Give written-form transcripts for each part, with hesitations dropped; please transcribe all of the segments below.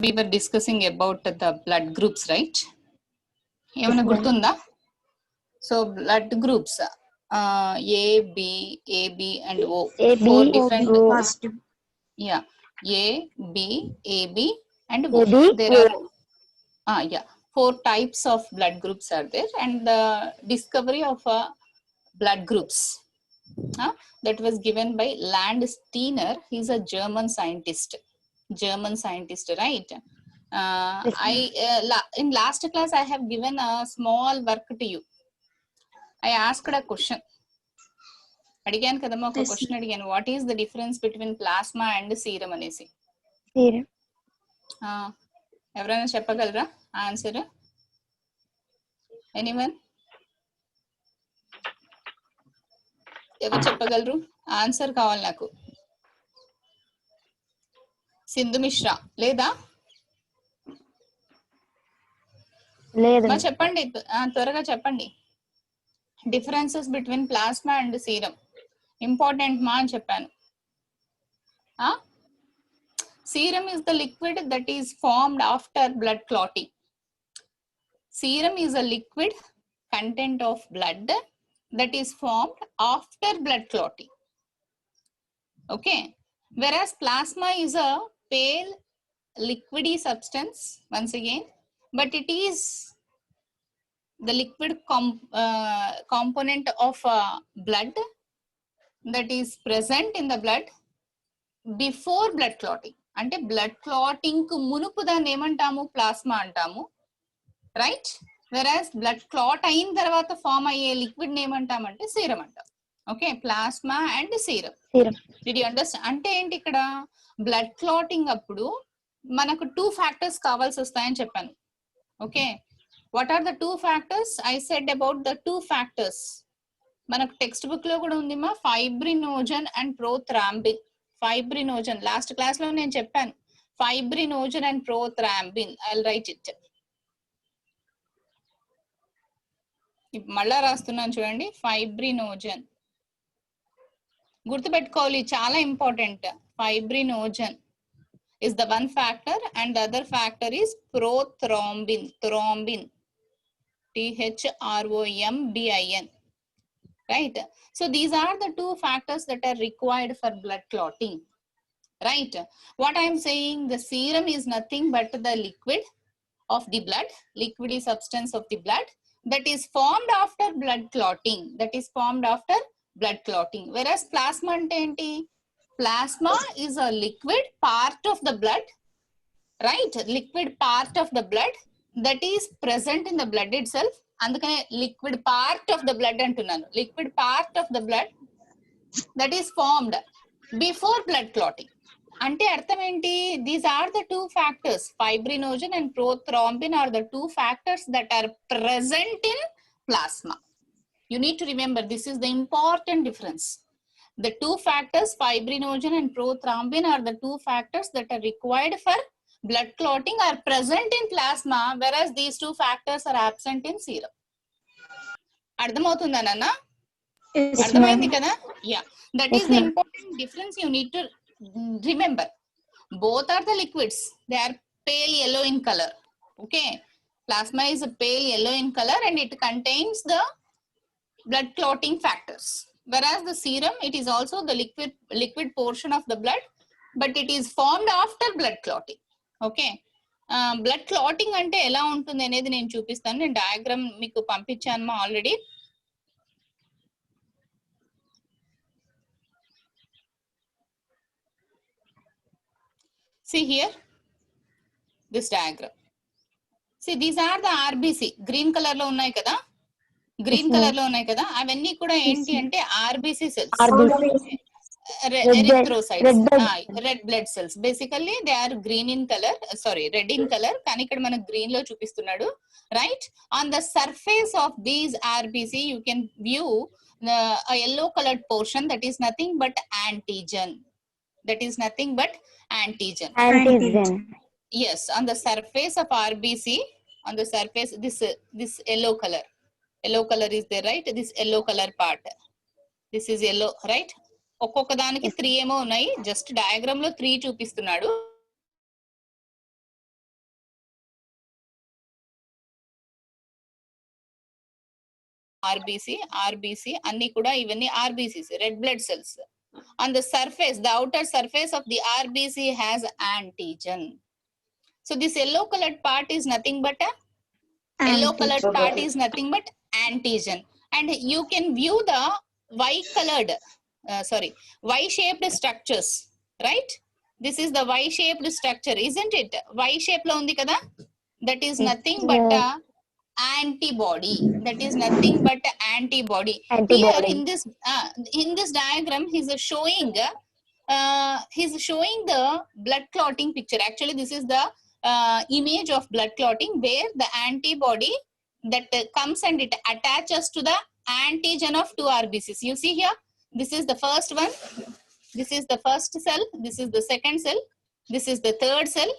We were discussing about the blood groups, right? ఏమైనా ma'am. గుర్తుందా? So blood groups, A, B, AB and O. A, B, Four different. O. Positive. Yeah, A, B, AB and O. A, B, There O. are four types of blood groups are there, and the discovery of blood groups that was given by Landsteiner. He's a German scientist, right? In last class I have given a small work to you. I asked a question. అడిగాను కదమ్మా, ఒక Yes, question అడిగాను, what is the difference between plasma and serum అనేసి. Serum. ఎవరైనా చెప్పగలరా answer? Anyone? ఎవరు చెప్పగలరు? Answer కావాలి నాకు. సింధు మిశ్రా లేదా? లేదు. మా చెప్పండి, త్వరగా చెప్పండి. Differences between plasma and serum important మా అని చెప్పాను. Serum is the liquid that is formed after blood clotting. Serum is a liquid content of blood that is formed after blood clotting. Okay. Whereas plasma is a pale liquidy substance once again, but it is the liquid component of blood that is present in the blood before blood clotting. అంటే blood clotting కు మునుపు దాన్ని ఏమంటాము? Plasma అంటాము, right? వెరాస్ blood clot అయిన తర్వాత form అయ్యే liquid ఏమంటామంటే సీరం అంటాం. Okay, plasma and serum. Did you understand? అంటే ఏంటి ఇక్కడ బ్లడ్ క్లాటింగ్ అప్పుడు మనకు 2 ఫ్యాక్టర్స్ కావాల్సి వస్తాయని చెప్పాను. Okay, what are the 2 factors? I said about the 2 factors. మనకు టెక్స్ట్ బుక్ లో కూడా ఉంది మా, fibrinogen and prothrombin. Fibrinogen last class లో నేను చెప్పాను, fibrinogen and prothrombin. I will write it. మళ్ళా రాస్తున్నాను చూడండి, ఫైబ్రినోజన్ గుర్తుపెట్టుకోవాలి, చాలా important. Fibrinogen is the one factor and the other factor is prothrombin. Thrombin, THROMBIN, right? So these are the 2 factors that are required for blood clotting, right? What I am saying, the serum is nothing but the liquid of the blood, liquidy substance of the blood that is formed after blood clotting, whereas plasma ante enti? Plasma is a liquid part of the blood, right? Liquid part of the blood that is present in the blood itself. అందుకనే liquid part of the blood అంటున్నాను. Liquid part of the blood that is formed before blood clotting. అంటే అర్థం ఏంటి? These are the 2 factors. Fibrinogen and prothrombin are the 2 factors that are present in plasma. You need to remember, this is the important difference. The 2 factors, fibrinogen and prothrombin, are the 2 factors that are required for blood clotting, are present in plasma, whereas these 2 factors are absent in serum. అర్థమవుతుందా నాన్న? అర్థమైంది కదా? Yeah, that is the important difference you need to remember. Both are the liquids. They are pale yellow in color. Okay, plasma is a pale yellow in color and it contains the blood clotting factors, whereas the serum, it is also the liquid portion of the blood, but it is formed after blood clotting. Okay, blood clotting అంటే ఎలా ఉంటుంది అనేది నేను చూపిస్తాను. నేను diagram మీకు పంపించాను already. See here, this diagram. See, these are the RBC. Green colour లో ఉన్నాయి కదా, అవన్నీ కూడా ఏంటి అంటే RBC cells, erythrocytes, red blood cells. Basically they are green in color, red in color, కానీ ఇక్కడ మనకు గ్రీన్ లో చూపిస్తున్నాడు, right? On the surface of these RBC you can view a yellow colored portion that is nothing but antigen. Yes, on the surface of RBC, on the surface, this yellow color is there, right? This yellow color part, this is yellow, right? ఒక్కొక్క దానికి 3 ఏమో ఉన్నాయి, just diagram లో 3 చూపిస్తున్నాడు. RBC అన్ని కూడా ఇవన్నీ RBCs, red blood cells. On the surface, the outer surface of the RBC has antigen. So this yellow colored part is nothing but yellow colored part is nothing but antigen. And you can view the Y-shaped structures, right? This is the Y-shaped structure, isn't it? Y shape lo undi kada? That is nothing but antibody. That is nothing but antibody. Here in this diagram, he's showing the blood clotting picture. Actually, this is the image of blood clotting where the antibody that comes and it attaches to the antigen of 2 RBCs. You see here, this is the first one. This is the first cell. This is the second cell. This is the third cell.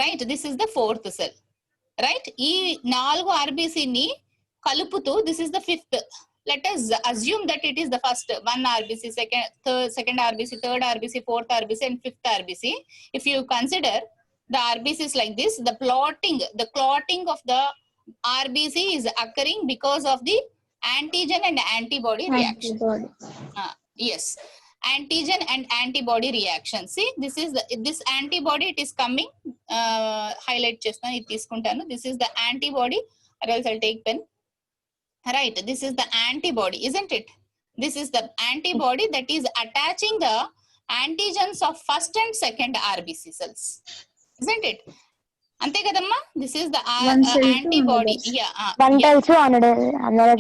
Right? This is the fourth cell. Right? ఈ 4 RBC ని కలుపుతూ this is the fifth. Let us assume that it is the first 1 RBC, second RBC, third RBC, fourth RBC, and fifth RBC. If you consider the RBCs like this, the clotting of the RBC is occurring because of the antigen and antibody reaction. Yes, antigen and antibody reaction. See, this antibody, it is coming. Highlight chestanu ఇది తీసుకుంటాను. This is the antibody, or else I'll take pen. Right, this is the antibody, isn't it? This is the antibody that is attaching the antigens of first and second RBC cells, isn't it? Ante kadamma, this is the antibody.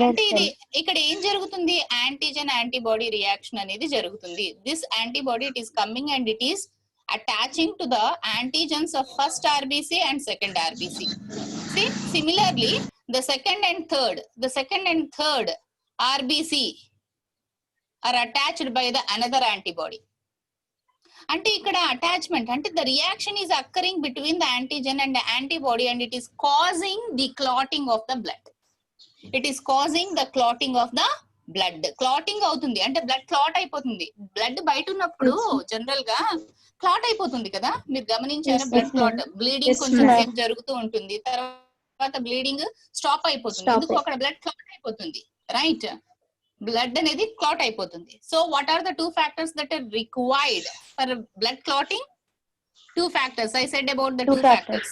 అంటే ఇది ఇక్కడ ఏం జరుగుతుంది, antigen antibody reaction అనేది జరుగుతుంది. This antibody it is coming and it is attaching to the antigens of first RBC and second RBC. See, similarly, the second and third RBC are attached by the another antibody. అంటే ఇక్కడ attachment అంటే the reaction is occurring between the antigen and the antibody and it is causing the clotting of the blood. It is causing the clotting of the blood. Clotting అవుతుంది అంటే blood clot అయిపోతుంది. Blood బయట ఉన్నప్పుడు general గా clot అయిపోతుంది కదా, మీరు గమనించారా? బ్లడ్ క్లాట్, బ్లీడింగ్ కొంచెం సేపు జరుగుతూ ఉంటుంది, తర్వాత బ్లీడింగ్ స్టాప్ అయిపోతుంది. ఎందుకు? అక్కడ బ్లడ్ క్లాట్ అయిపోతుంది, రైట్? బ్లడ్ అనేది క్లాట్ అయిపోతుంది. So what are the 2 factors that are required for blood clotting? 2 factors. I said about the 2 factors.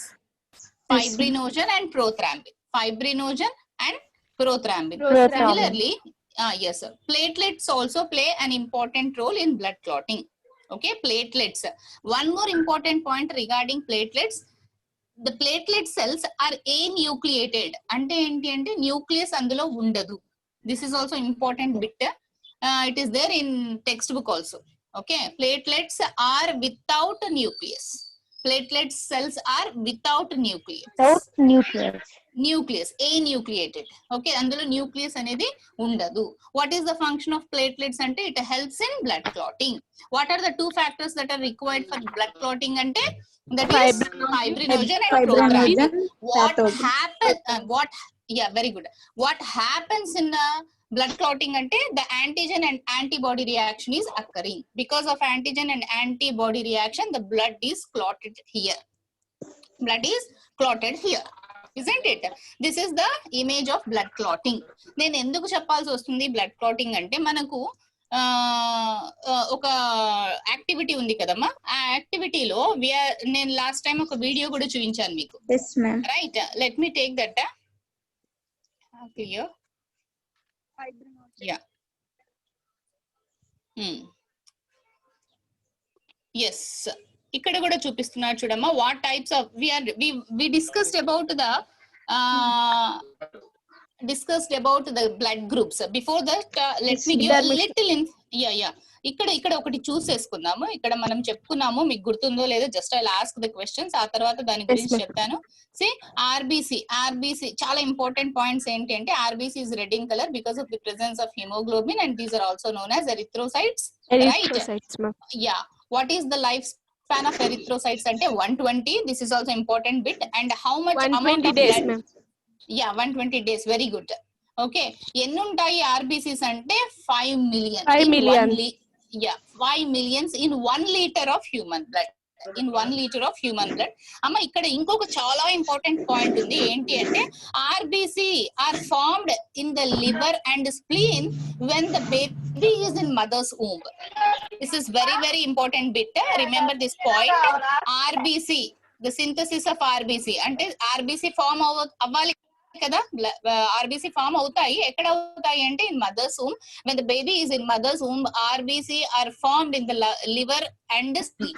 Fibrinogen and prothrombin. Fibrinogen and prothrombin. Similarly, yes sir, platelets also play an important role in blood clotting. Okay, platelets. One more important point regarding platelets. The platelet cells are anucleated. Ante enti ante nucleus అందులో ఉండదు. This is also important bit. It is there in textbook also. Okay, platelets are without nucleus. Platelet cells are without nucleus. Nucleus, anucleated. Okay, అందులో nucleus అనేది ఉండదు. What is the function of platelets అంటే it helps in blood clotting. What are the 2 factors that are required for blood clotting అంటే that is fibrinogen and prothrombin. Very good. What happens in blood clotting ante the antigen and antibody reaction is occurring. Because of antigen and antibody reaction, the blood is clotted here. Isn't it? This is the image of blood clotting. నేను ఎందుకు చెప్పాల్సి వస్తుంది blood clotting అంటే మనకు ఒక activity ఉంది కదమ్మా, ఆ యాక్టివిటీలో నేను లాస్ట్ టైం ఒక వీడియో కూడా చూపించాను మీకు, right? Let me take that clear. Yes, ఇక్కడ కూడా చూపిస్తున్నారు చూడమ్మా. What types of we discussed about the blood groups. Before that, let me give a little ఇక్కడ ఒకటి చూసేసుకుందాము. ఇక్కడ మనం చెప్పుకున్నాము, మీకు గుర్తుందో లేదో, just I ask the questions, ఆ తర్వాత దాని గురించి చెప్తాను. సి ఆర్బిసి చాలా ఇంపార్టెంట్ పాయింట్స్ ఏంటి అంటే, RBC is red in colour because of the presence of haemoglobin and these are also known as erythrocytes, right? Yeah, what is the life span of erythrocytes ante 120. This is also important bit. And how much amount of days, blood? 120 days. Very good. Okay, ఎన్ని ఉంటాయి RBCs అంటే 5 million. 5 millions in 1 liter of human blood. in 1 liter of human blood. అమ్మ ఇక్కడ ఇంకొక చాలా important point ఉంది. ఏంటి అంటే RBC are formed in the liver and spleen when the baby is in mother's womb. This is very, very important bit. Remember this point. RBC, the synthesis of RBC. అంటే RBC form అవ్వాలి కదా, RBC form అవుతాయి. ఎక్కడ అవుతాయి అంటే in mother's womb. When the baby is in mother's womb, RBC are formed in the liver and spleen.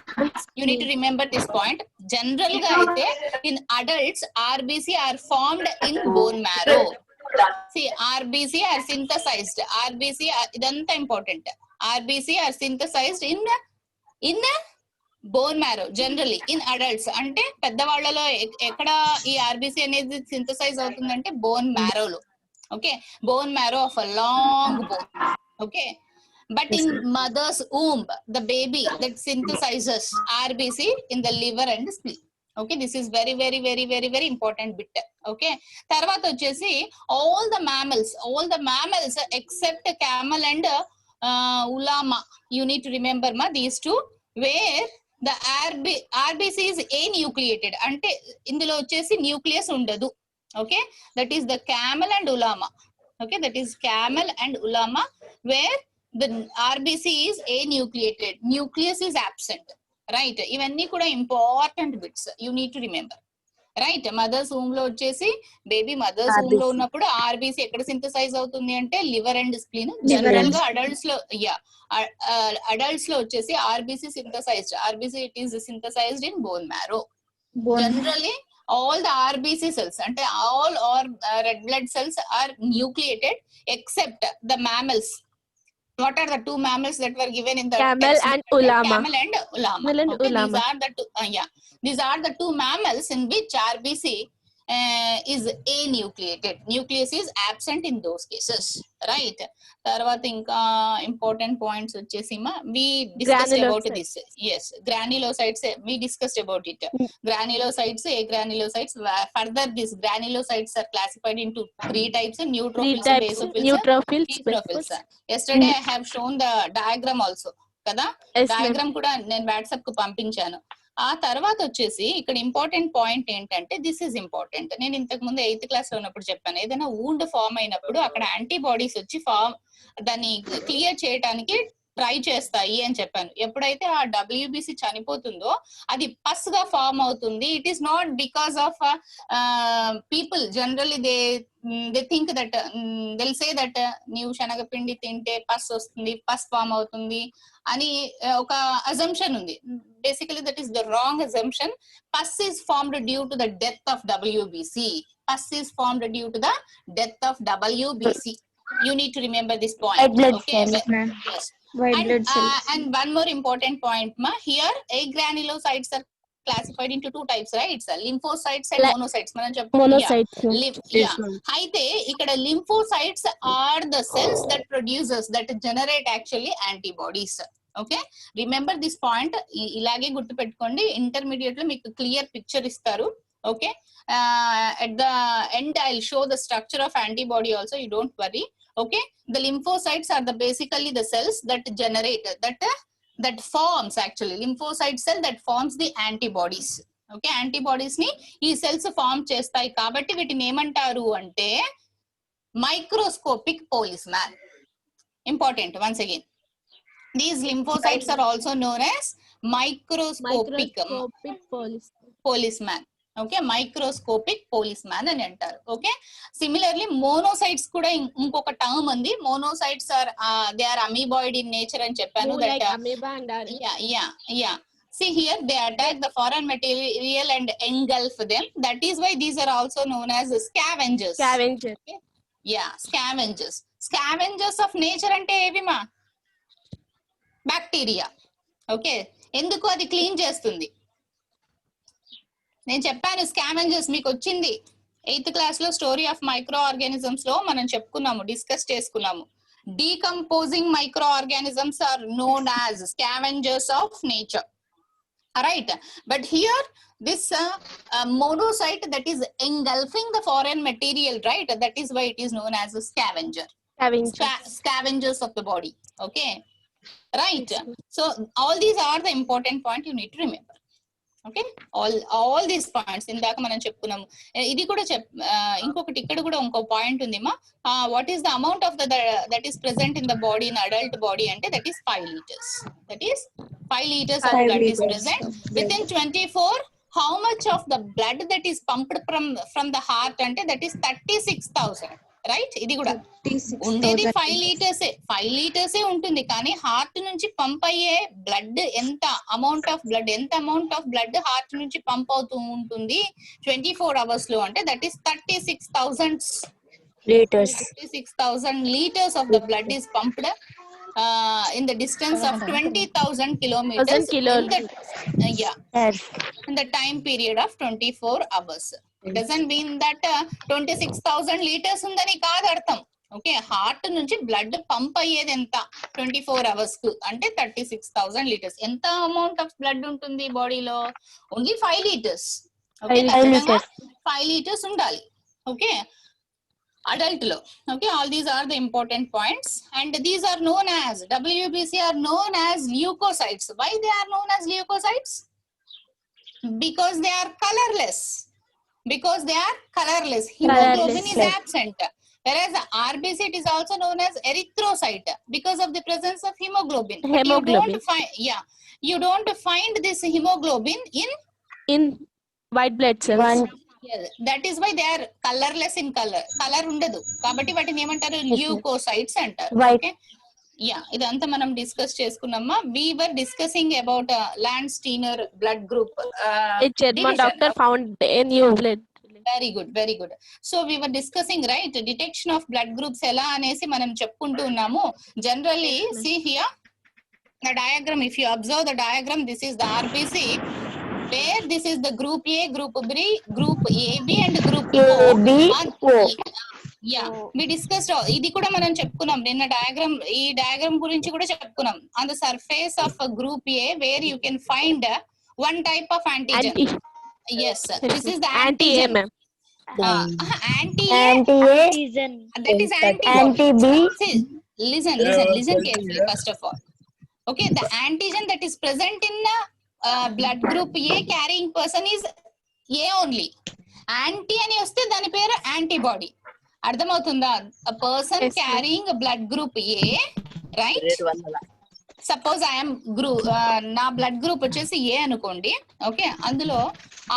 You need to remember this point. General గా అయితే in adults RBC are formed in bone marrow. See, RBC are synthesized. RBC ఇదంతా important. RBC are synthesized in bone marrow generally in adults. అంటే పెద్దవాళ్ళలో ఎక్కడ ఈ RBC అనేది synthesize అవుతుందంటే bone మ్యారోలో. Okay, bone marrow of a long bone. Okay, but in mother's womb the baby that synthesizes RBC in the liver and spleen. Okay, this is very very very very very important bit. Okay, తర్వాత వచ్చేసి all the mammals except camel and ulama, you need to remember ma these two, where the RBC is anucleated. అంటే ఇందులో వచ్చేసి nucleus ఉండదు. Okay, that is the camel and ulama. Okay, that is camel and ulama, where the RBC is anucleated, nucleus is absent. Right, ఇవన్నీ కూడా important bits, you need to remember. Right, mother's womb లో వచ్చేసి baby mothers womb లో ఉన్నప్పుడు RBC ఎక్కడ synthesise అవుతుంది అంటే liver and spleen. General గా అడల్ట్స్ లో వచ్చేసి RBC synthesised. RBC it is synthesised in bone marrow. Generally all the RBC cells అంటే all or red blood cells are nucleated except the mammals. What are the two mammals that were given in the camel text? and ulama. Camel and ulama. Okay, these are the two, these are the two mammals in which RBC is anucleated. Nucleus is absent in those cases. Right, తర్వాత ఇంకా important points వచ్చేసి we discussed about this. Yes, granulocytes, we discussed about it. Granulocytes, agranulocytes. Further, these granulocytes are classified into 3 types: neutrophils, basophils. Yesterday I have shown the diagram also కదా. Diagram కూడా నేను WhatsApp కు పంపించాను. ఆ తర్వాత వచ్చేసి ఇక్కడ ఇంపార్టెంట్ పాయింట్ ఏంటంటే, దిస్ ఈజ్ ఇంపార్టెంట్. నేను ఇంతకు ముందు 8th క్లాస్ లో ఉన్నప్పుడు చెప్పాను, ఏదైనా వూండ్ ఫామ్ అయినప్పుడు అక్కడ యాంటీబాడీస్ వచ్చి దాన్ని క్లియర్ చేయడానికి ట్రై చేస్తాయి అని చెప్పాను. ఎప్పుడైతే ఆ WBC చనిపోతుందో అది పస్ గా ఫామ్ అవుతుంది. It is not because of people generally they think that దిల్ సే దట్ నీవు శనగపిండి తింటే పస్ వస్తుంది, పస్ ఫామ్ అవుతుంది అని ఒక అజంప్షన్ ఉంది. Basically that is the wrong assumption. Pus is formed due to the death of WBC. Pus is formed due to the death of WBC. You need to remember this point. White blood Okay, cells. yes. White blood cells. And one more important point ma, here agranulocytes are classified into 2 types, right? It's lymphocytes and monocytes. మనం monocytes. అయితే ఇక్కడ lymphocytes are the cells that generate actually antibodies. Okay, remember this point. ఇలాగే గుర్తు పెట్టుకోండి. Intermediate లో మీకు clear picture ఇస్తారు. Okay, at the end I'll show the structure of antibody also, you don't worry. Okay, the lymphocytes are basically the cells that generate that forms, actually lymphocyte cell that forms the antibodies. Okay, antibodies ni ee cells form chestayi kabatti వీటిని ఏమంటారు అంటే microscopic policeman. Important, once again, these lymphocytes are also known as microscopic policeman. Okay, microscopic policeman అని అంటారు. Okay, similarly monocytes కూడా ఇంకొక term ఉంది. Monocytes are they are amoeboid in nature అని చెప్పాను. See here, they attack the foreign material and engulf them. That is why these are also known as scavengers. Okay? Yeah, scavengers of nature అంటే ఏవిమా? Bacteria. Okay, ఎందుకు? అది clean చేస్తుంది. నేను చెప్పాను scavengers మీకు వచ్చింది 8th క్లాస్ లో స్టోరీ ఆఫ్ మైక్రో ఆర్గానిజమ్స్ లో మనం చెప్పుకున్నాము, డిస్కస్ చేసుకున్నాము. Decomposing microorganisms are known as scavengers of nature, right? But here this monocyte that is engulfing the foreign material, right? That is why it is known as a scavenger. Scavengers of the body. Okay, right? So all these are the important point you need to remember. Okay, all these points ఇందాక మనం చెప్పుకున్నాము. ఇది కూడా ఇంకొకటి ఇక్కడ కూడా ఇంకో point ఉంది మా, what is the amount of that is present in the body, in adult body అంటే that is 5 liters. That is 5 liters of 5 blood is liters present of blood. within 24. How much of the blood that is pumped from the heart అంటే that is 36,000, right. ఇది కూడా ఉండేది 5 liters, 5 liters ఉంటుంది, కానీ heart నుంచి pump అయ్యే blood ఎంత amount of blood heart నుంచి పంప్ అవుతూ ఉంటుంది 24 hours లో అంటే that is 36,000 liters. 36,000 liters of the blood is pumped in the distance of 20,000 kilometers in the time period of 24 hours. It doesn't mean that 26,000 liters ఉందని కాదు అర్థం. Okay, heart నుంచి blood pump అయ్యేది ఎంత 24 hours కు అంటే 36,000 liters. ఎంత amount of blood ఉంటుంది బాడీలో? Only 5 liters. ఓకే, 5 liters ఉండాలి. ఓకే, adult లో. Okay, all these are the important points, and these are known as WBC are known as leukocytes. Why they are known as leukocytes? Because they are colorless. Hemoglobin is absent, whereas RBC it is also known as erythrocyte because of the presence of hemoglobin. But you don't find this hemoglobin in white blood cells. That is why they are colourless in colour ఉండదు కాబట్టి వాటిని ఏమంటారు? Leukocytes అంటారు. Okay, yeah, ఇదంతా మనం discuss చేసుకున్నామా. We were discussing about Landsteiner blood group. Doctor found a new blood. Very good. So we were discussing right detection of blood groups ఎలా అనేసి మనం చెప్పుకుంటూ ఉన్నాము. Generally see here the diagram, if you observe the diagram, this is the RBC, where this is the group A, group B, group AB and group O. Yeah, we discussed ఇది కూడా మనం చెప్పుకున్నాం నిన్న. ఈ డయాగ్రామ్ గురించి కూడా చెప్పుకున్నాం. On the surface of a group A, where you can find one type of antigen. Yes, this is the antigen. Anti-A, that is anti-B. Listen carefully first of all. Okay, the antigen that is present in the blood group A carrying person is A only. Anti అని వస్తే దాని పేరు antibody. అర్థమవుతుందా? a person carrying blood group A, right? Suppose I'm నా blood group వచ్చేసి ఏ అనుకోండి. Okay, అందులో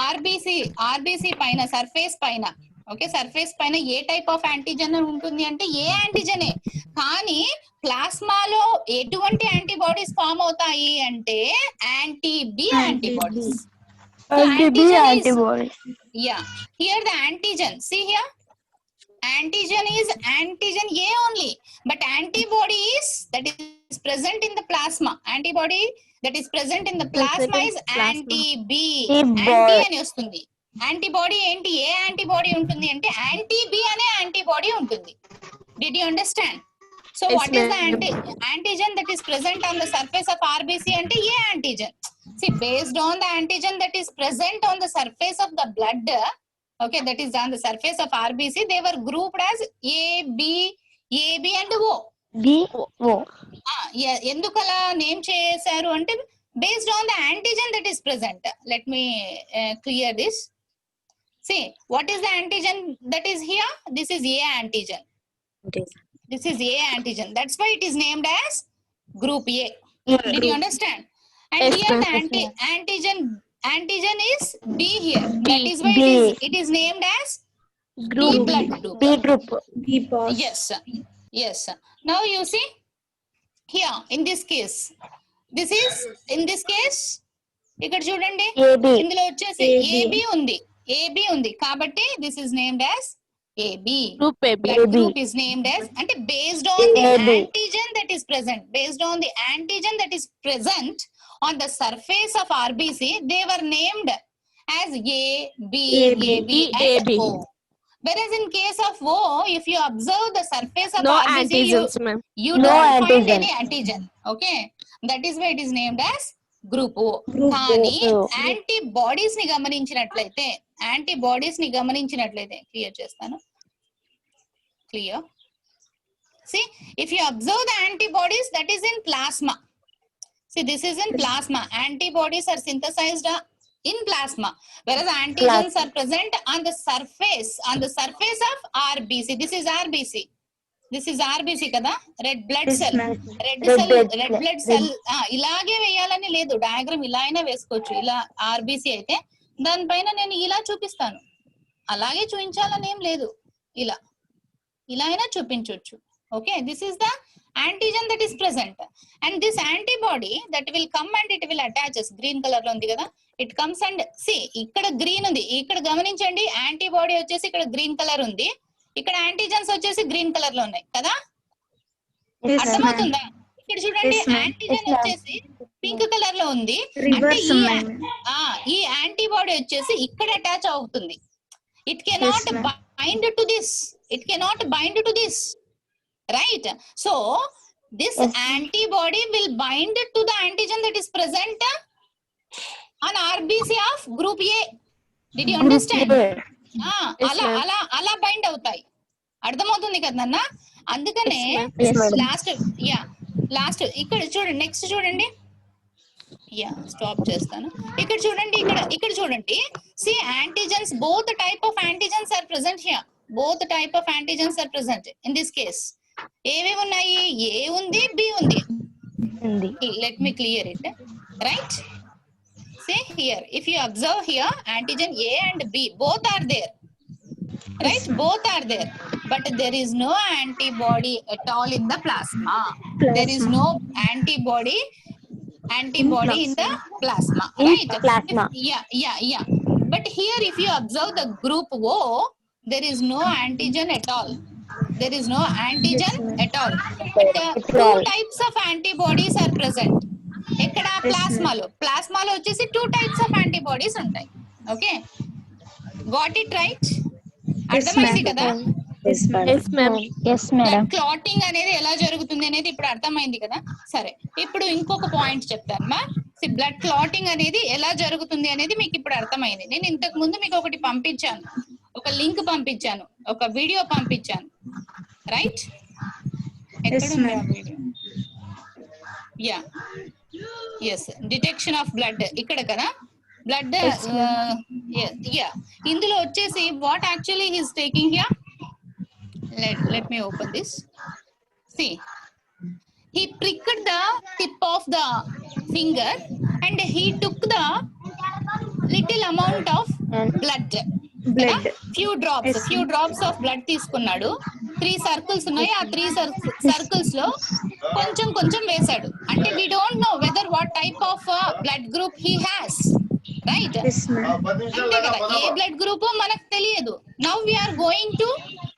RBC పైన సర్ఫేస్ పైన, ఓకే, సర్ఫేస్ పైన ఏ టైప్ ఆఫ్ యాంటీజెన్ ఉంటుంది అంటే ఏ యాంటీజెనే. కానీ ప్లాస్మాలో ఎటువంటి యాంటీబాడీస్ ఫామ్ అవుతాయి అంటే anti-B antibodies. Yeah, here the antigen, see here, antigen is antigen A only, but antibody is that is present in the plasma. Antibody that is present in the plasma is anti-B. Anti అని వస్తుంది. Antibody ఏంటి? ఏ antibody ఉంటుంది అంటే anti-B అనే antibody ఉంటుంది. Did you understand? So what is the antigen that is present on the surface of RBC ante A antigen. See, based on the antigen that is present on the surface of the blood, okay, that is on the surface of RBC, they were grouped as AB and O. ఎందుకలా name చేశారు అంటే based on the antigen that is present. Let me clear this. See, what is the antigen that is here? This is A antigen. This is A antigen. That's why it is named as group A. Did you understand? And here the antigen is B here. That is why it is named as group B blood group. B group. Yes. Now you see here in this case ఇక్కడ చూడండి, ఇందులో వచ్చేసి AB ఉంది కాబట్టి this is named as AB. Blood group is named as, and based on the antigen that is present, on the surface of RBC, they were named as AB and O. Whereas in case of O, if you observe the surface of RBC, you don't find any antigen. Okay, that is why it is named as group O. కానీ antibodies ని గమనించినట్లయితే clear చేస్తాను. Clear? See, if you observe the antibodies, that is in plasma. See, this is in plasma. Antibodies are synthesized in plasma, whereas antigens are present on the surface of RBC. This is RBC kada, red blood cell. Red blood cell ఇలాగే వేయాలని లేదు, diagram ఇలా అయినా వేసుకోవచ్చు. ఇలా RBC అయితే దానిపైన నేను ఇలా చూపిస్తాను, అలాగే చూపించాలని ఏం లేదు, ఇలా అయినా చూపించవచ్చు. Okay, this is the antigen that is present, and this antibody that will come and it will attaches. Green color లో ఉంది కదా, it comes and see ఇక్కడ గ్రీన్ ఉంది, ఇక్కడ గమనించండి యాంటీబాడీ వచ్చేసి ఇక్కడ గ్రీన్ కలర్ ఉంది, ఇక్కడ యాంటీజన్స్ వచ్చేసి గ్రీన్ కలర్ లో ఉన్నాయి కదా, అర్థమవుతుందా? ఇక్కడ చూడండి యాంటీజన్ వచ్చేసి పింక్ కలర్ లో ఉంది, అంటే ఈ యాంటీబాడీ వచ్చేసి ఇక్కడ అటాచ్ అవుతుంది. It cannot bind to this, right? So this antibody will bind to the antigen that is present on RBC of group A. Did you understand? అలా బైండ్ అవుతాయి, అర్థమవుతుంది కదా నాన్న? అందుకనే లాస్ట్ ఇక్కడ చూడండి, నెక్స్ట్ చూడండి, స్టాప్ చేస్తాను. ఇక్కడ చూడండి, ఇక్కడ చూడండి, see antigens, both type of antigens are present here. Both type of antigens are present in this case. ఏవి ఉన్నాయి? A ఉంది, B ఉంది. Let me clear it, right? See here, if you observe here, antigen A and B both are there, right? Both are there, but there is no antibody at all in the plasma. There is no antibody in the plasma, right? Yeah. But here if you observe the group O, there is no antigen at all. But two types of antibodies are present. ఇక్కడ ప్లాస్మాలో వచ్చేసి 2 types of antibodies ఉంటాయి. Okay, got it right? అర్థమైంది కదా? Clotting అనేది ఎలా జరుగుతుంది అనేది ఇప్పుడు అర్థమైంది కదా. సరే, ఇప్పుడు ఇంకొక పాయింట్ చెప్తాను మా. బ్లడ్ క్లాటింగ్ అనేది ఎలా జరుగుతుంది అనేది మీకు ఇప్పుడు అర్థమైంది. నేను ఇంతకు ముందు మీకు ఒకటి పంపించాను, ఒక లింక్ పంపించాను, ఒక వీడియో పంపించాను, రైట్? డిటెక్షన్ ఆఫ్ బ్లడ్ ఇక్కడ కదా, బ్లడ్ ఇందులో వచ్చేసి what actually he's taking here. Let me open this. See, he pricked the tip of the finger and he took the little amount of blood. Few drops of blood తీసుకున్నాడు. 3 circles ఉన్నాయి, ఆ 3 circles లో కొంచెం వేశాడు. అంటే we don't know whether what type of blood group he has, right? అంటే కదా, ఏ blood group మనకు తెలియదు. Now we are going to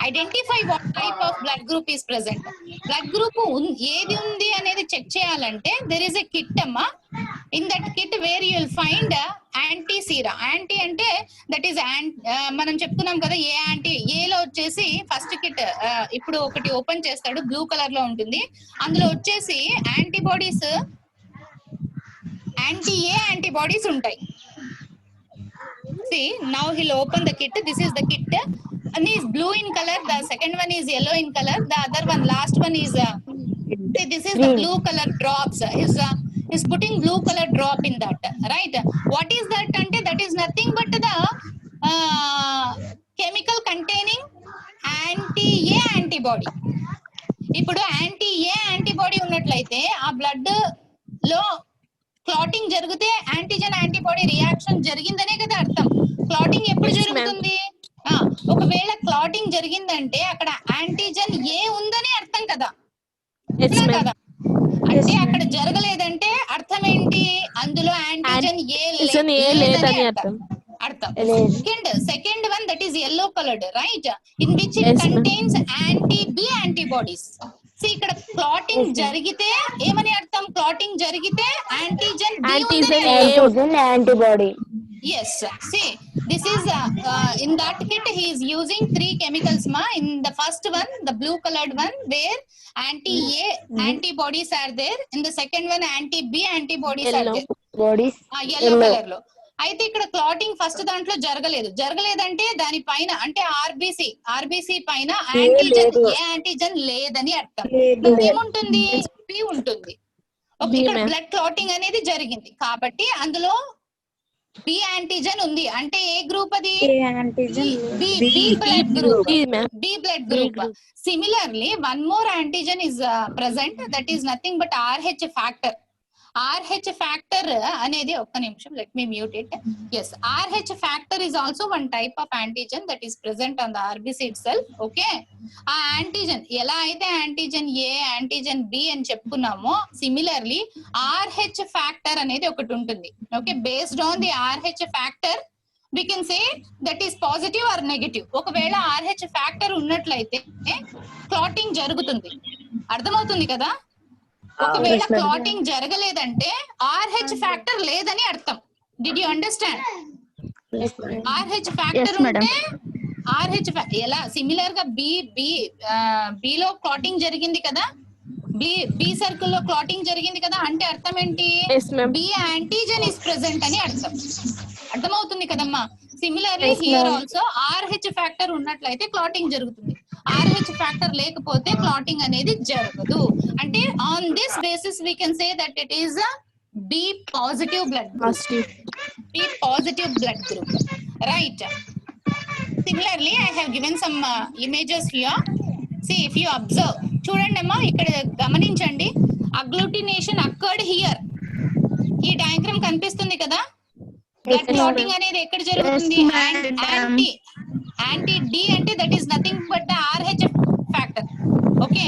identify what type of blood group is present. Blood group ఏది ఉంది అనేది చెక్ చేయాలంటే there is a kit అమ్మా. In that kit where you will find antisera. Anti అంటే that is మనం చెప్పుకున్నాం కదా, ఏ anti. ఏలో వచ్చేసి ఫస్ట్ కిట్ ఇప్పుడు ఒకటి ఓపెన్ చేస్తాడు, బ్లూ కలర్ లో ఉంటుంది. అందులో వచ్చేసి యాంటీబాడీస్, యాంటీ-ఏ యాంటీబాడీస్ ఉంటాయి. See, now he'll open the kit. This is the kit. One is blue in color, the second one is yellow in color, the other one, last one is see, this is the blue color drops. He's putting blue color drop in that, right? What is that ante? That is nothing but the chemical containing anti-A antibody. ఇప్పుడు యాంటీ-ఏ antibody ఉన్నట్లయితే ఆ blood లో clotting జరిగితే antigen antibody reaction జరిగిందనే కదా అర్థం. Clotting ఎప్పుడు జరుగుతుంది? ఒకవేళ క్లాటింగ్ జరిగిందంటే అక్కడ యాంటీజన్ ఏ ఉందని అర్థం కదా, కదా? అంటే అక్కడ జరగలేదంటే అర్థం ఏంటి? అందులో యాంటీజన్ ఏ లేదని అర్థం. Second one, that is yellow colored, right? In which it contains anti-B antibodies. See, ఇక్కడ క్లాటింగ్ జరిగితే ఏమని అర్థం? క్లాటింగ్ జరిగితే antigen antibody. Yes, see, this is in that kit he is using 3 chemicals ma. In the first one, the blue colored one, where anti-A antibodies are there. In the second one, anti-B antibodies are there. Yellow color lo. అయితే ఇక్కడ clotting first దాంట్లో జరగలేదంటే దానిపైన అంటే RBC పైన antigen లేదని అర్థం. ఏముంటుంది? B ఉంటుంది. ఇక్కడ బ్లడ్ క్లాటింగ్ అనేది జరిగింది కాబట్టి అందులో బి యాంటీజన్ ఉంది అంటే ఏ గ్రూప్ అది? A antigen B blood group. B, ma'am. B blood B group. group. Similarly, one more antigen is present, that is nothing but RH factor. RH factor అనేది ఒక్క నిమిషం, let me mute it. Yes, RH factor is also one type of antigen that is present on the RBC itself. Okay, ఆ antigen ఎలా అయితే antigen ఏ antigen B అని చెప్పుకున్నామో, similarly RH factor అనేది ఒకటి ఉంటుంది. Okay, based on the RH factor we can say that is positive or negative. ఒకవేళ RH factor ఉన్నట్లయితే clotting జరుగుతుంది. అర్థమవుతుంది కదా? ఒకవేళ క్లాటింగ్ జరగలేదంటే RH ఫ్యాక్టర్ లేదని అర్థం. Did you understand? RH factor ఉంటే ఎలా సిమిలర్ గా బి లో క్లాటింగ్ జరిగింది కదా, బి సర్కిల్ లో క్లాటింగ్ జరిగింది కదా, అంటే అర్థం ఏంటి? Yes, ma'am. B antigen is present అని అర్థం. అర్థమవుతుంది కదమ్మా? Similarly here also RH factor ఉన్నట్లయితే క్లాటింగ్ జరుగుతుంది, RH ఫ్యాక్టర్ లేకపోతే క్లాటింగ్ అనేది జరగదు. అంటే on this basis we can say that it is B positive blood group. Positive. B positive blood group, right? Similarly, I have given some images here. See, if you observe, చూడండి అమ్మా, ఇక్కడ గమనించండి, agglutination occurred here. ఈ diagram కనిపిస్తుంది కదా, blood clotting అనేది ఎక్కడ జరుగుతుంది? యాంటీ డి అంటే that is nothing but the RH factor. Okay,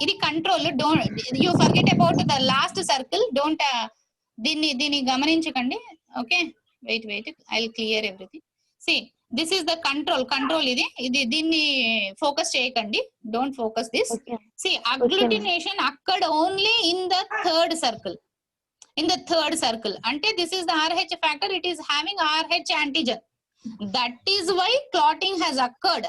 ఇది control. Don't you forget about the last circle. Don't దీన్ని గమనించకండి. Okay, wait I will clear everything. See, this is the control. ఇది దీన్ని focus చేయకండి. Don't focus this. See, agglutination అక్కడ only in the third circle. In the third circle, ante this is the RH factor, it is having RH antigen, that is why clotting has occurred.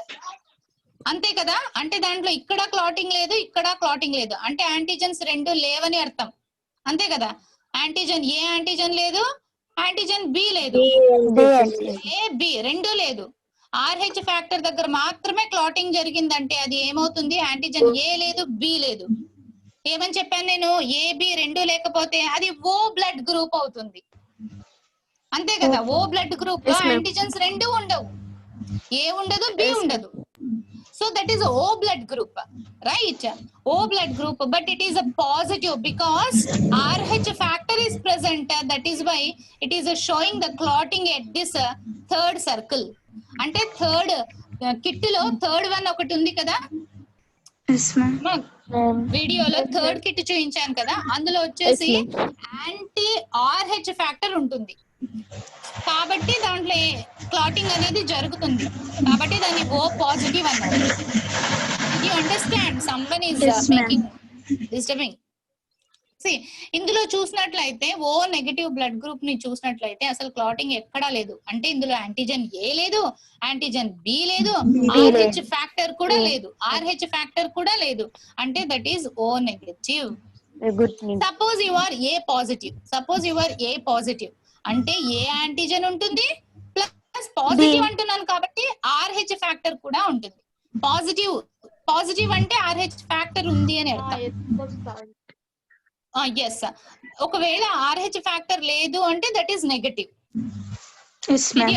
అంతే కదా, అంటే దాంట్లో ఇక్కడ clotting లేదు, ఇక్కడ clotting లేదు, అంటే యాంటీజన్స్ రెండు లేవని అర్థం. అంతే కదా, యాంటీజన్ ఏ యాంటీజన్ లేదు, యాంటీజన్ బి లేదు, ఏ బి రెండు లేదు. RH ఫ్యాక్టర్ దగ్గర మాత్రమే క్లాటింగ్ జరిగిందంటే అది ఏమవుతుంది? యాంటీజన్ ఏ లేదు, బి లేదు. ఏమని చెప్పాను నేను? ఏ బి రెండు లేకపోతే అది ఓ బ్లడ్ గ్రూప్ అవుతుంది. అంతే కదా, ఓ బ్లడ్ గ్రూప్ లో యాంటీజన్స్ రెండు ఉండవు, ఏ ఉండదు, బి ఉండదు. So that is O blood group, right? O blood group, but it is a positive because RH factor is present. That is why it is showing the clotting at this third circle. అంటే third kit లో third one ఒకటి ఉంది కదా, వీడియోలో third kit చూపించాను కదా, అందులో వచ్చేసి యాంటీ RH ఫ్యాక్టర్ ఉంటుంది. కాబట్టి దాంట్లో క్లాటింగ్ అనేది జరుగుతుంది, కాబట్టి దాన్ని ఓ పాజిటివ్ అన్నారు. You understand? Someone is making disturbing. ఇందులో చూసినట్లయితే ఓ నెగటివ్ బ్లడ్ గ్రూప్ ని చూసినట్లయితే అసలు క్లాటింగ్ ఎక్కడా లేదు. అంటే ఇందులో యాంటీజన్ ఏ లేదు, యాంటీజన్ బి లేదు, RH ఫ్యాక్టర్ కూడా లేదు, RH ఫ్యాక్టర్ కూడా లేదు. అంటే that is O negative. Suppose you are A positive, అంటే ఏ యాంటీజన్ ఉంటుంది ప్లస్ పాజిటివ్ అంటున్నాను కాబట్టి RH ఫ్యాక్టర్ కూడా ఉంటుంది. పాజిటివ్ అంటే RH ఫ్యాక్టర్ ఉంది అని అర్థం. ఎస్, ఒకవేళ RH ఫ్యాక్టర్ లేదు అంటే దట్ ఈస్ నెగటివ్.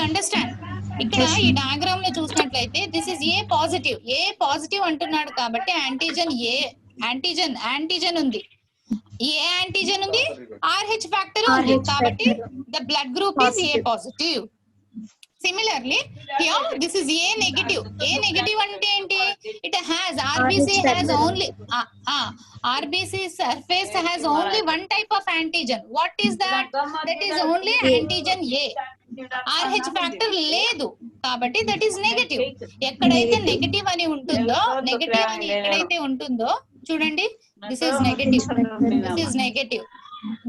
అండర్స్టాండ్? ఇక్కడ ఈ డయాగ్రామ్ లో చూసినట్లయితే దిస్ ఇస్ ఏ పాజిటివ్ అంటున్నాడు కాబట్టి యాంటీజన్ ఉంది, ఏ యాంటీజన్ ఉంది, RH ఫ్యాక్టర్ ఉంది, కాబట్టి the blood group is a positive. Similarly, here this is A negative. A negative ante enti? It has RBC has only RBC surface has only one type of antigen. What is that? That is only antigen A. RH factor లేదు కాబట్టి that is negative. ఎక్కడైతే negative అని ఉంటుందో, ఎక్కడైతే ఉంటుందో చూడండి, this is negative.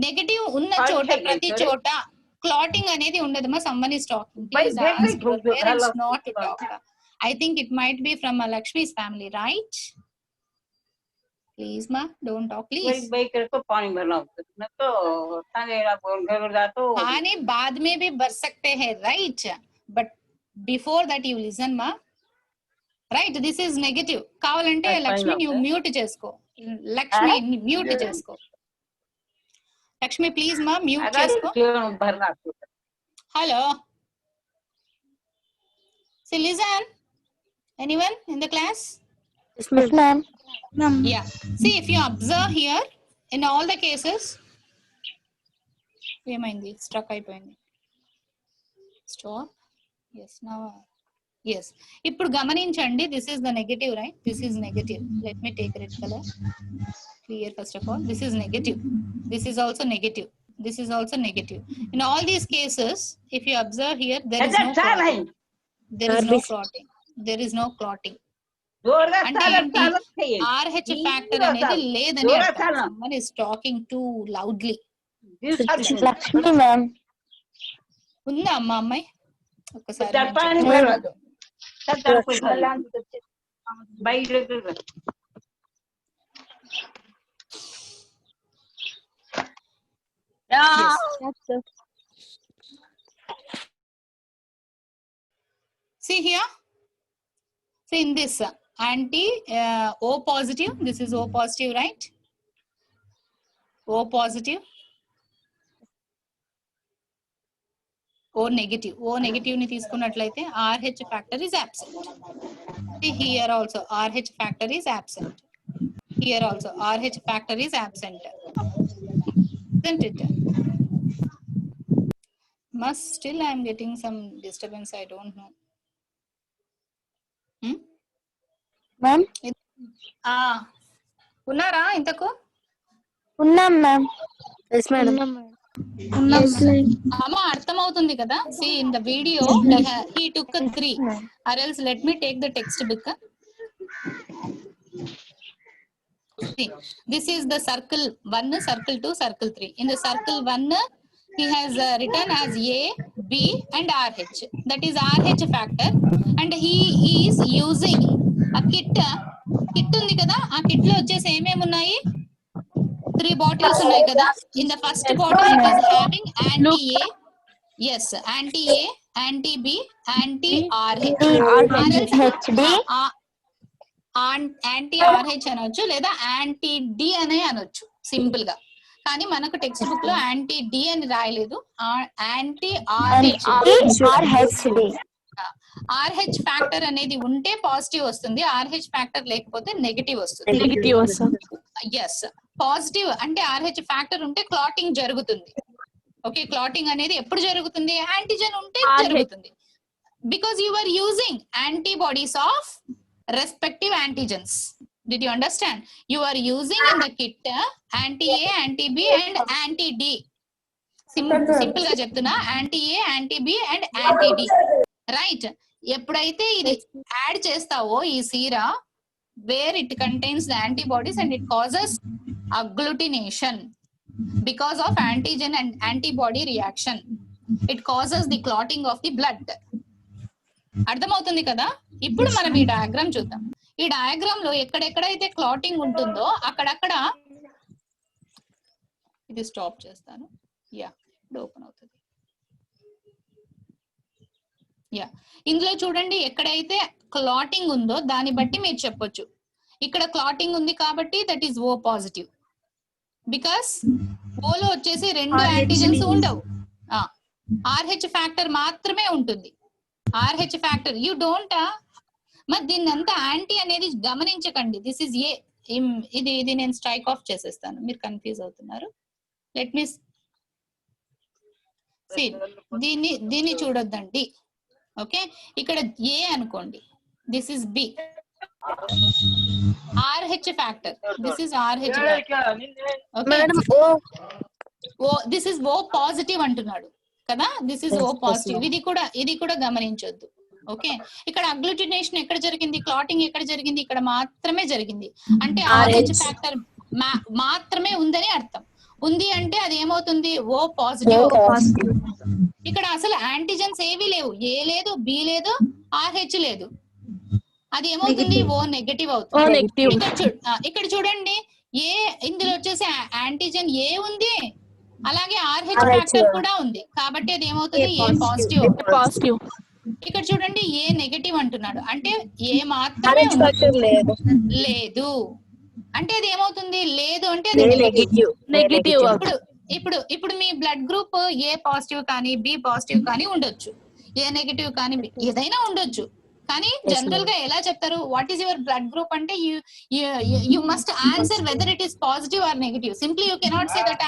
Negative ఉన్న చోట ప్రతి చోట క్లాటింగ్ అనేది ఉండదు. మా someone is talking. Please ask your parents not to talk. I think it might be from a Lakshmi's family, right? Please ma, don't talk, please. पानी बाद में भी बर सकते हैं, right? But before that you listen ma, right? This is negative. కావాలంటే Lakshmi you mute చేసుకో. Lakshmi mute చేసుకో. లక్ష్మి ప్లీజ్ మా మ్యూట్ చేసుకో. Hello. See, listen. Anyone in the class? Yes, Yes, ma'am. ma'am. Yeah. See, if you observe here, in all the cases, ఏమైంది struck అయిపోయింది. Stop. Yes, now. Yes. ఇప్పుడు గమనించండి, this is the negative, right? This is negative. Let me take red color. Clear first of all. This is negative. This is also negative. This is also negative. In all these cases, if you observe here, there is no clotting. There is no clotting. There is no clotting. అంటే ఏంటి? RH factor అనేది లేదని అర్థం. Someone is talking too loudly. Lakshmi ma'am. ఉందా అమ్మ అమ్మాయి? ఒక్కసారి see here. See in this anti O positive. This is O positive, right? O positive. O negative. O negative ni తీసుకున్నట్లయితే RH factor is absent. See here also RH factor is absent. Here also RH factor is absent. Isn't it? Must still I am getting some disturbance. I don't know. Ma'am. ఉన్నారా ఇంతకు? ఉన్నాం ma'am. Yes, madam. అమ్మ అర్థమవుతుంది కదా? See in the video he took 3 or else let me take the textbook. See, this is the circle 1, circle 2, circle 3. In the circle 1 he has written as A, B and RH. That is RH factor and he is using a kit ఉంది కదా, ఆ kit లో వచ్చేసి ఏమేమి ఉన్నాయి? 3 bottles ఉన్నాయి కదా. In the first bottle it is having anti-A, yes, anti-A, anti-B, anti-RH. యాంటీ-RH అనొచ్చు లేదా యాంటీ-D అనే అనొచ్చు సింపుల్ గా. కానీ మనకు టెక్స్ట్ బుక్ లో యాంటీ-D అని రాయలేదు, యాంటీ-RH. RH ఫ్యాక్టర్ అనేది ఉంటే పాజిటివ్ వస్తుంది, RH ఫ్యాక్టర్ లేకపోతే నెగటివ్ వస్తుంది. Negative also. ఎస్, పాజిటివ్ అంటే RH ఫ్యాక్టర్ ఉంటే క్లాటింగ్ జరుగుతుంది. ఓకే, క్లాటింగ్ అనేది ఎప్పుడు జరుగుతుంది? యాంటీజెన్ ఉంటే జరుగుతుంది. Because you are using antibodies of respective antigens. Did you understand? You are using in the kit anti-A, anti-B and anti-D. Simple గా చెప్తున్నా, anti-A, anti-B and anti-D. Right? ఎప్పుడైతే ఇది యాడ్ చేస్తావో ఈ సీరా, where it contains the antibodies and it causes agglutination because of antigen and antibody reaction. It causes the clotting of the blood. అర్థమవుతుంది కదా? ఇప్పుడు మనం ఈ డయాగ్రామ్ చూద్దాం. ఈ డయాగ్రామ్ లో ఎక్కడెక్కడైతే క్లాటింగ్ ఉంటుందో అక్కడక్కడ, ఇది స్టాప్ చేస్తాను. యా, ఇప్పుడు ఓపెన్ అవుతుంది. యా, ఇందులో చూడండి, ఎక్కడైతే క్లాటింగ్ ఉందో దాన్ని బట్టి మీరు చెప్పొచ్చు. ఇక్కడ క్లాటింగ్ ఉంది కాబట్టి that is O positive. Because ఓలో వచ్చేసి 2 యాంటీజెన్స్ ఉండవు, RH ఫ్యాక్టర్ మాత్రమే ఉంటుంది. RH factor you don't. మరి దీన్ని అంతా యాంటీ అనేది గమనించకండి. దిస్ ఇస్ ఏ, ఇది నేను స్ట్రైక్ ఆఫ్ చేసేస్తాను, మీరు కన్ఫ్యూజ్ అవుతున్నారు. లెట్ మీ సీ, దీన్ని చూడొద్దండి. ఓకే, ఇక్కడ ఏ అనుకోండి, this is B. RH factor, this is RH factor. Okay, this is O positive అంటున్నాడు కదా, దిస్ ఇస్ O పాజిటివ్. ఇది కూడా గమనించొద్దు. ఓకే, ఇక్కడ అగ్లూటినేషన్ ఎక్కడ జరిగింది, క్లాటింగ్ ఎక్కడ జరిగింది? ఇక్కడ మాత్రమే జరిగింది. అంటే RH ఫ్యాక్టర్ మాత్రమే ఉందని అర్థం. ఉంది అంటే అది ఏమవుతుంది? O positive. ఇక్కడ అసలు యాంటీజెన్స్ ఏవి లేవు, A లేదు, B లేదు, RH లేదు. అది ఏమవుతుంది? O నెగటివ్ అవుతుంది. ఇక్కడ చూడండి, ఇందులో వచ్చేసి యాంటీజెన్ A ఉంది, అలాగే RH ఫ్యాక్టర్ కూడా ఉంది, కాబట్టి అది ఏమవుతుంది? A positive. ఇక్కడ చూడండి, A నెగటివ్ అంటున్నాడు, అంటే A మాత్రమే లేదు, అంటే అది ఏమవుతుంది? లేదు అంటే అది నెగటివ్. ఇప్పుడు మీ బ్లడ్ గ్రూప్ ఏ పాజిటివ్ కానీ బి పాజిటివ్ కానీ ఉండొచ్చు, ఏ నెగటివ్ కానీ ఏదైనా ఉండొచ్చు. కానీ జనరల్ గా ఎలా చెప్తారు, what is your blood group అంటే you must answer whether it is positive or negative. Simply you cannot say that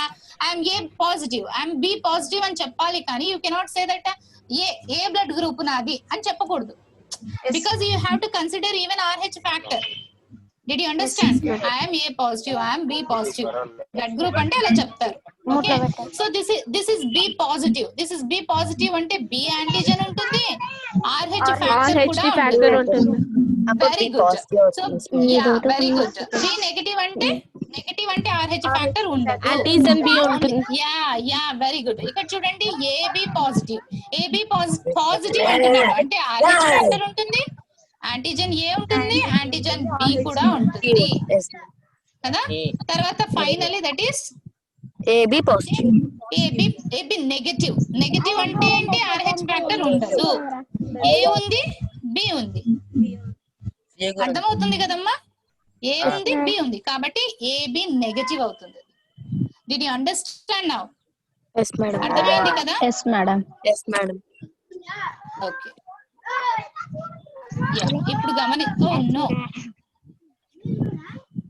I'm A positive, I'm B positive అని చెప్పాలి, కానీ you cannot say that A blood group నాది అని చెప్పకూడదు. Because you have to consider even RH factor. Did you understand? I am A positive, I am B positive. Blood group ante ala cheptaru. Okay. So this is B positive. This is B positive ante B antigen untundi, RH factor untundi. Very good. So yeah, very good. B negative ante RH factor undadu. Antigen B untundi. Yeah, very good. ikkada chudandi AB positive. AB positive antunnadu ante RH factor untundi, antigen A ఉంటుంది, antigen B కూడా ఉంటుంది కదా. తర్వాత finally that is AB positive. AB negative. Negative అంటే ఏంటి, RH factor ఉండదు, ఏ ఉంది B ఉంది. అర్థమవుతుంది కదమ్మా, ఏ ఉంది బి ఉంది, కాబట్టి ఏబి నెగటివ్ అవుతుంది. Did you understand now? yes madam. అర్థమైంది కదా? yes madam. ఓకే. ఇప్పుడు నో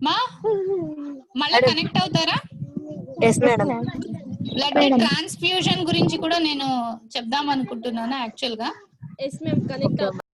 మా మళ్ళీ కనెక్ట్ అవుతారా? yes madam. బ్లడ్ ట్రాన్స్ఫ్యూజన్ గురించి కూడా నేను చెప్దాం అనుకుంటున్నాను యాక్చువల్ గా. yes ma'am, connect